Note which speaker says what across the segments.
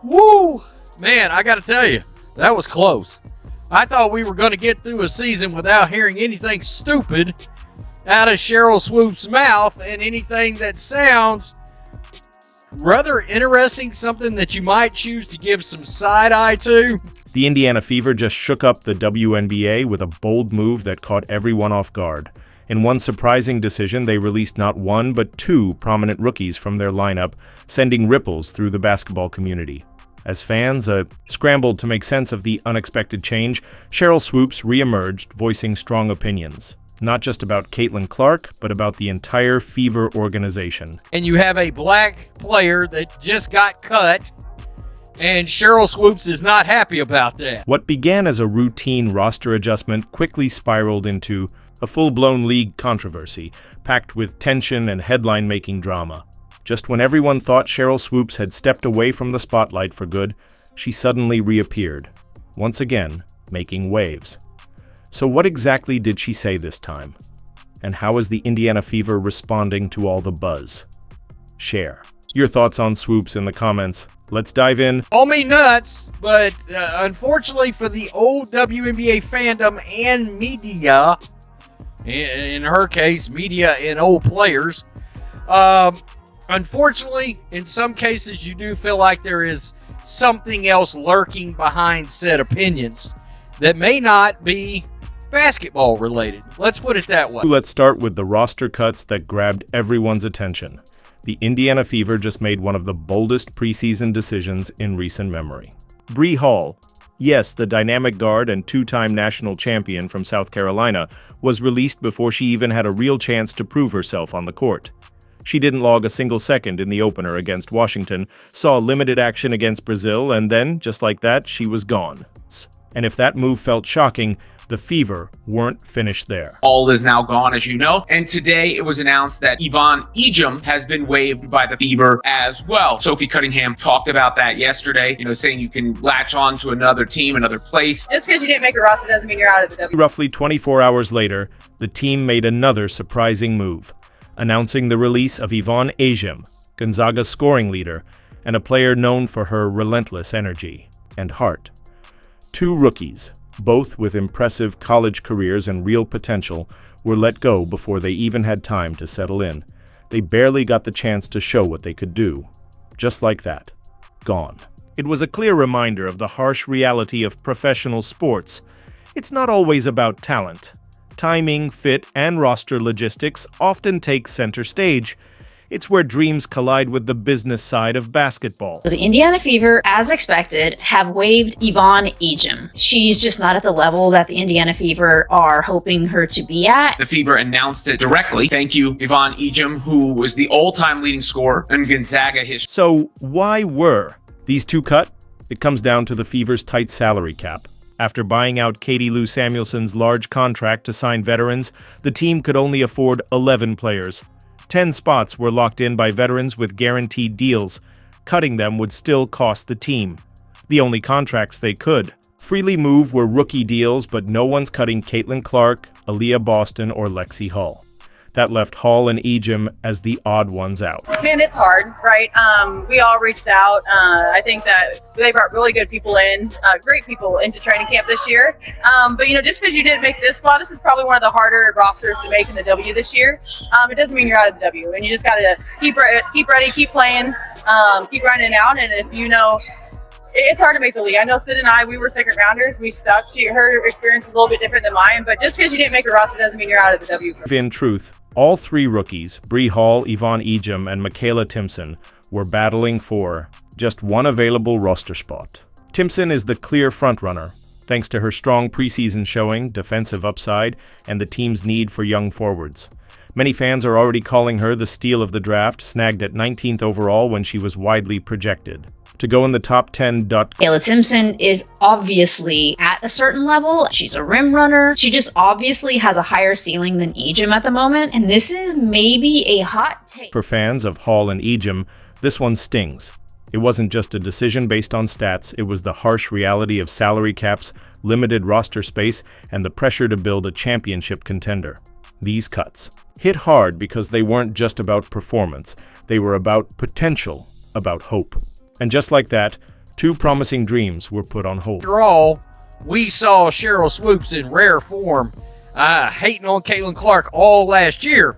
Speaker 1: Woo! Man, I got to tell you, that was close. I thought we were going to get through a season without hearing anything stupid out of Sheryl Swoopes' mouth and anything that sounds rather interesting, something that you might choose to give some side-eye to.
Speaker 2: The Indiana Fever just shook up the WNBA with a bold move that caught everyone off guard. In one surprising decision, they released not one but two prominent rookies from their lineup, sending ripples through the basketball community. As fans scrambled to make sense of the unexpected change, Sheryl Swoopes reemerged, voicing strong opinions. Not just about Caitlin Clark, but about the entire Fever organization.
Speaker 1: And you have a black player that just got cut, and Sheryl Swoopes is not happy about that.
Speaker 2: What began as a routine roster adjustment quickly spiraled into a full-blown league controversy, packed with tension and headline-making drama. Just when everyone thought Sheryl Swoopes had stepped away from the spotlight for good, she suddenly reappeared, once again making waves. So what exactly did she say this time? And how is the Indiana Fever responding to all the buzz? Share your thoughts on Swoopes in the comments. Let's dive in.
Speaker 1: Call me nuts, but unfortunately for the old WNBA fandom and media, in her case, media and old players, unfortunately, in some cases, you do feel like there is something else lurking behind said opinions that may not be basketball related. Let's put it that way.
Speaker 2: Let's start with the roster cuts that grabbed everyone's attention. The Indiana Fever just made one of the boldest preseason decisions in recent memory. Bree Hall, yes, the dynamic guard and two-time national champion from South Carolina, was released before she even had a real chance to prove herself on the court. She didn't log a single second in the opener against Washington, saw limited action against Brazil, and then, just like that, she was gone. And if that move felt shocking, the Fever weren't finished there.
Speaker 3: All is now gone, as you know, and today it was announced that Yvonne Ejim has been waived by the Fever as well. Sophie Cunningham talked about that yesterday, saying you can latch on to another team, another place.
Speaker 4: Just because you didn't make a roster doesn't mean you're out of the W.
Speaker 2: Roughly 24 hours later, the team made another surprising move, announcing the release of Yvonne Ejim, Gonzaga's scoring leader, and a player known for her relentless energy and heart. Two rookies, both with impressive college careers and real potential, were let go before they even had time to settle in. They barely got the chance to show what they could do. Just like that, gone. It was a clear reminder of the harsh reality of professional sports. It's not always about talent. Timing, fit, and roster logistics often take center stage. It's where dreams collide with the business side of basketball.
Speaker 5: So the Indiana Fever, as expected, have waived Yvonne Ejim. She's just not at the level that the Indiana Fever are hoping her to be at.
Speaker 3: The Fever announced it directly. Thank you, Yvonne Ejim, who was the all-time leading scorer in Gonzaga history.
Speaker 2: So why were these two cut? It comes down to the Fever's tight salary cap. After buying out Katie Lou Samuelson's large contract to sign veterans, the team could only afford 11 players. 10 spots were locked in by veterans with guaranteed deals. Cutting them would still cost the team. The only contracts they could freely move were rookie deals, but no one's cutting Caitlin Clark, Aaliyah Boston, or Lexi Hall. That left Hall and Ejim as the odd ones out.
Speaker 4: Man, it's hard, right? We all reached out. I think that they brought really good people in, great people into training camp this year. But just because you didn't make this squad, this is probably one of the harder rosters to make in the W this year. It doesn't mean you're out of the W, and you just got to keep ready, keep playing, keep grinding out. And if it's hard to make the league. I know Sid and I, we were second rounders. We stuck. Her experience is a little bit different than mine, but just because you didn't make a roster doesn't mean you're out of the W.
Speaker 2: In truth, all three rookies, Bree Hall, Yvonne Ejim, and Michaela Timpson, were battling for just one available roster spot. Timpson is the clear frontrunner, thanks to her strong preseason showing, defensive upside, and the team's need for young forwards. Many fans are already calling her the steal of the draft, snagged at 19th overall when she was widely projected to go in the top 10.
Speaker 5: Kayla Timpson is obviously at a certain level. She's a rim runner. She just obviously has a higher ceiling than Ejim at the moment, and this is maybe a hot take.
Speaker 2: For fans of Hall and Ejim, this one stings. It wasn't just a decision based on stats, it was the harsh reality of salary caps, limited roster space, and the pressure to build a championship contender. These cuts hit hard because they weren't just about performance, they were about potential, about hope. And just like that, Two promising dreams were put on hold.
Speaker 1: After all, we saw Sheryl Swoopes in rare form hating on Caitlin Clark all last year.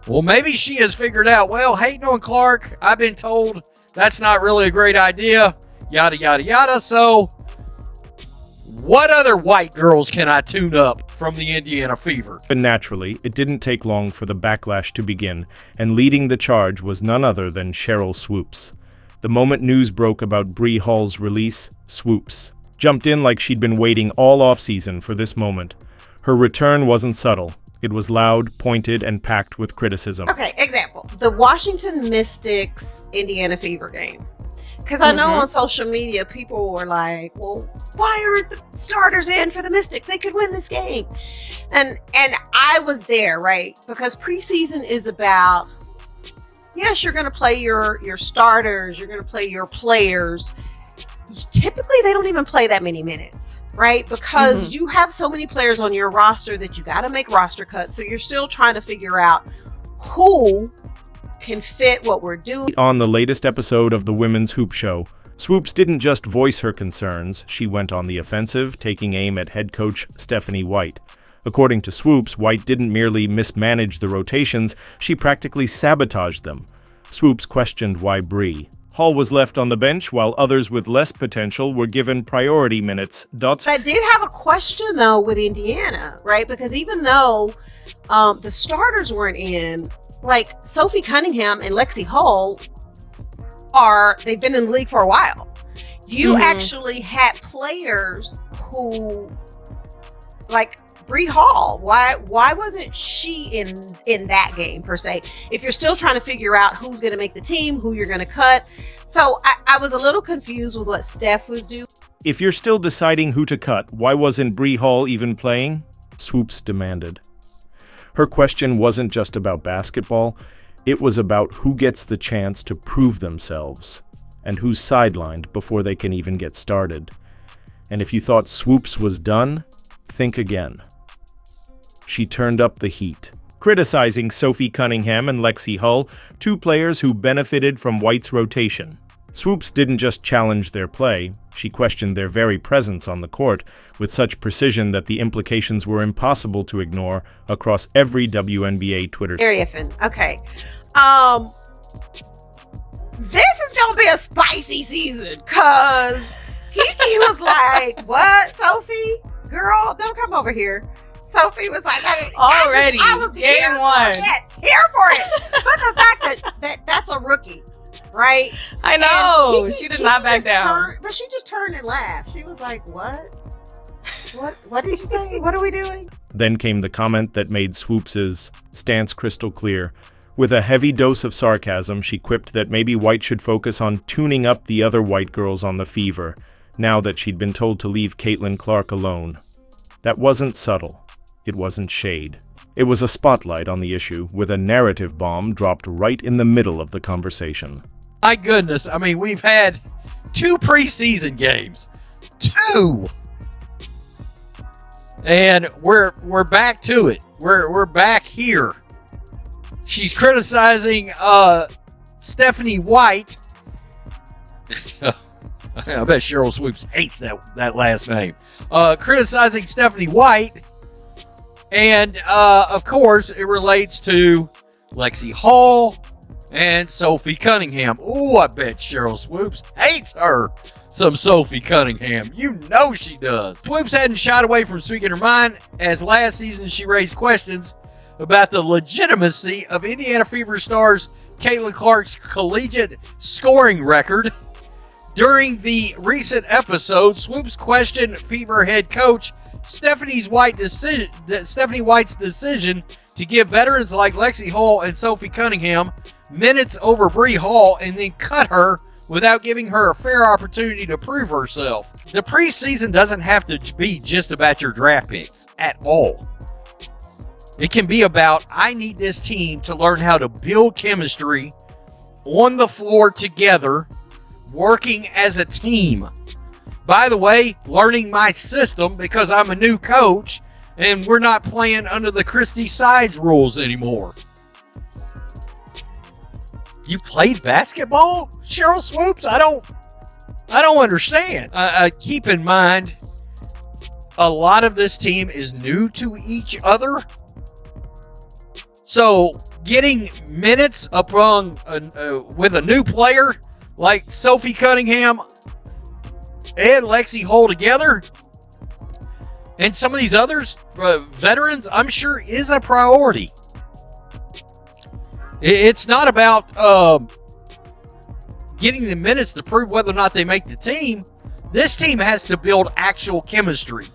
Speaker 1: Well, maybe she has figured out, well, hating on Clark, I've been told that's not really a great idea, yada, yada, yada. So what other white girls can I tune up from the Indiana Fever?
Speaker 2: And naturally, it didn't take long for the backlash to begin, and leading the charge was none other than Sheryl Swoopes. The moment news broke about Bree Hall's release, Swoopes jumped in like she'd been waiting all offseason for this moment. Her return wasn't subtle. It was loud, pointed, and packed with criticism.
Speaker 6: Okay, example. The Washington Mystics Indiana Fever game. Because I know on social media, people were like, well, why aren't the starters in for the Mystics? They could win this game. And I was there, right? Because preseason is about, yes, you're going to play your starters. You're going to play your players. Typically, they don't even play that many minutes, right? Because you have so many players on your roster that you got to make roster cuts. So you're still trying to figure out who can fit what we're doing.
Speaker 2: On the latest episode of the Women's Hoop Show, Swoopes didn't just voice her concerns. She went on the offensive, taking aim at head coach Stephanie White. According to Swoopes, White didn't merely mismanage the rotations, she practically sabotaged them. Swoopes questioned why Bree Hall was left on the bench while others with less potential were given priority minutes.
Speaker 6: I did have a question, though, with Indiana, right? Because even though the starters weren't in, like Sophie Cunningham and Lexi Hall they've been in the league for a while. You actually had players who, like Bree Hall, why wasn't she in that game per se? If you're still trying to figure out who's going to make the team, who you're going to cut. So I was a little confused with what Steph was doing.
Speaker 2: If you're still deciding who to cut, why wasn't Bree Hall even playing? Swoopes demanded. Her question wasn't just about basketball, it was about who gets the chance to prove themselves and who's sidelined before they can even get started. And if you thought Swoopes was done, think again. She turned up the heat, criticizing Sophie Cunningham and Lexi Hull, two players who benefited from White's rotation. Swoopes didn't just challenge their play, she questioned their very presence on the court with such precision that the implications were impossible to ignore across every WNBA Twitter.
Speaker 6: Okay. This is going to be a spicy season because Kiki was like, what, Sophie? Girl, don't come over here. Sophie was like, I was
Speaker 7: game
Speaker 6: here
Speaker 7: one.
Speaker 6: Here for it. But the fact that that's a rookie, right?
Speaker 7: I know.
Speaker 6: Kiki,
Speaker 7: She did not back down.
Speaker 6: But she just turned and laughed. She was like, what? What did you say? What are we doing?
Speaker 2: Then came the comment that made Swoopes' stance crystal clear. With a heavy dose of sarcasm, she quipped that maybe White should focus on tuning up the other white girls on the Fever, now that she'd been told to leave Caitlin Clark alone. That wasn't subtle. It wasn't shade. It was a spotlight on the issue, with a narrative bomb dropped right in the middle of the conversation.
Speaker 1: My goodness, I mean, we've had 2 preseason games. 2! And we're back to it. We're back here. She's criticizing Stephanie White. I bet Sheryl Swoopes hates that last name. Criticizing Stephanie White. And, of course, it relates to Lexi Hall and Sophie Cunningham. Ooh, I bet Sheryl Swoopes hates her some Sophie Cunningham. You know she does. Swoopes hadn't shied away from speaking her mind, as last season she raised questions about the legitimacy of Indiana Fever stars Caitlin Clark's collegiate scoring record. During the recent episode, Swoopes questioned Fever head coach Stephanie White's decision to give veterans like Lexi Hall and Sophie Cunningham minutes over Bree Hall and then cut her without giving her a fair opportunity to prove herself. The preseason doesn't have to be just about your draft picks at all. It can be about, I need this team to learn how to build chemistry on the floor together, working as a team. By the way, learning my system because I'm a new coach and we're not playing under the Christy Sides rules anymore. You played basketball, Sheryl Swoopes? I don't understand. Keep in mind, a lot of this team is new to each other. So getting minutes upon with a new player like Sophie Cunningham and Lexi Hull together, and some of these others, veterans, I'm sure is a priority. It's not about getting the minutes to prove whether or not they make the team. This team has to build actual chemistry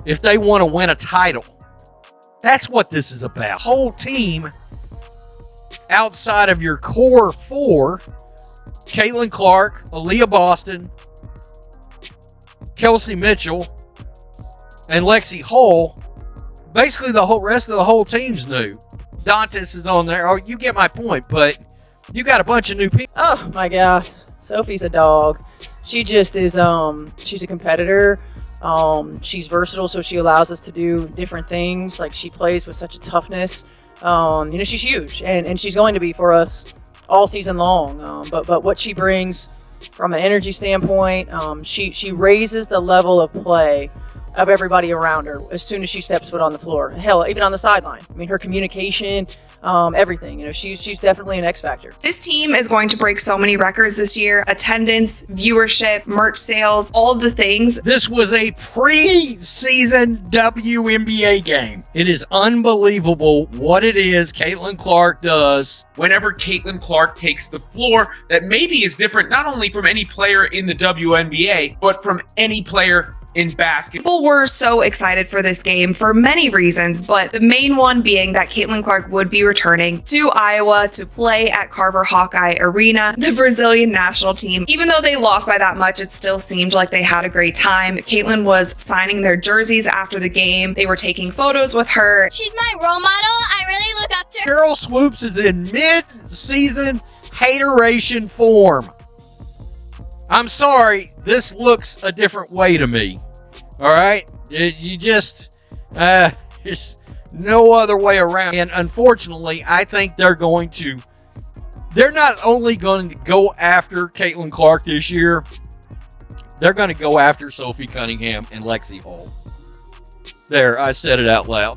Speaker 1: if they want to win a title. That's what this is about. Whole team outside of your core four, Caitlin Clark, Aaliyah Boston, Kelsey Mitchell, and Lexi Hull, basically the whole rest of the whole team's new. Dantas is on there. Oh, you get my point, but you got a bunch of new people.
Speaker 7: Oh my God, Sophie's a dog. She just is. She's a competitor. She's versatile, so she allows us to do different things. Like, she plays with such a toughness. She's huge, and she's going to be for us all season long. But what she brings from an energy standpoint, she raises the level of play of everybody around her as soon as she steps foot on the floor. Hell, even on the sideline. I mean, her communication, everything. She's definitely an X factor.
Speaker 8: This team is going to break so many records this year: attendance, viewership, merch sales, all of the things.
Speaker 1: This was a pre-season WNBA game. It is unbelievable what it is Caitlin Clark does.
Speaker 3: Whenever Caitlin Clark takes the floor, that maybe is different not only from any player in the WNBA, but from any player in basketball.
Speaker 8: People were so excited for this game for many reasons, but the main one being that Caitlin Clark would be returning to Iowa to play at Carver Hawkeye Arena. The Brazilian national team, even though they lost by that much, it still seemed like they had a great time. Caitlin was signing their jerseys after the game. They were taking photos with her.
Speaker 9: She's my role model. I really look up to her.
Speaker 1: Sheryl Swoopes is in mid-season hateration form. I'm sorry, this looks a different way to me. All right? There's no other way around. And unfortunately, I think they're not only going to go after Caitlin Clark this year, they're going to go after Sophie Cunningham and Lexi Hull. There, I said it out loud.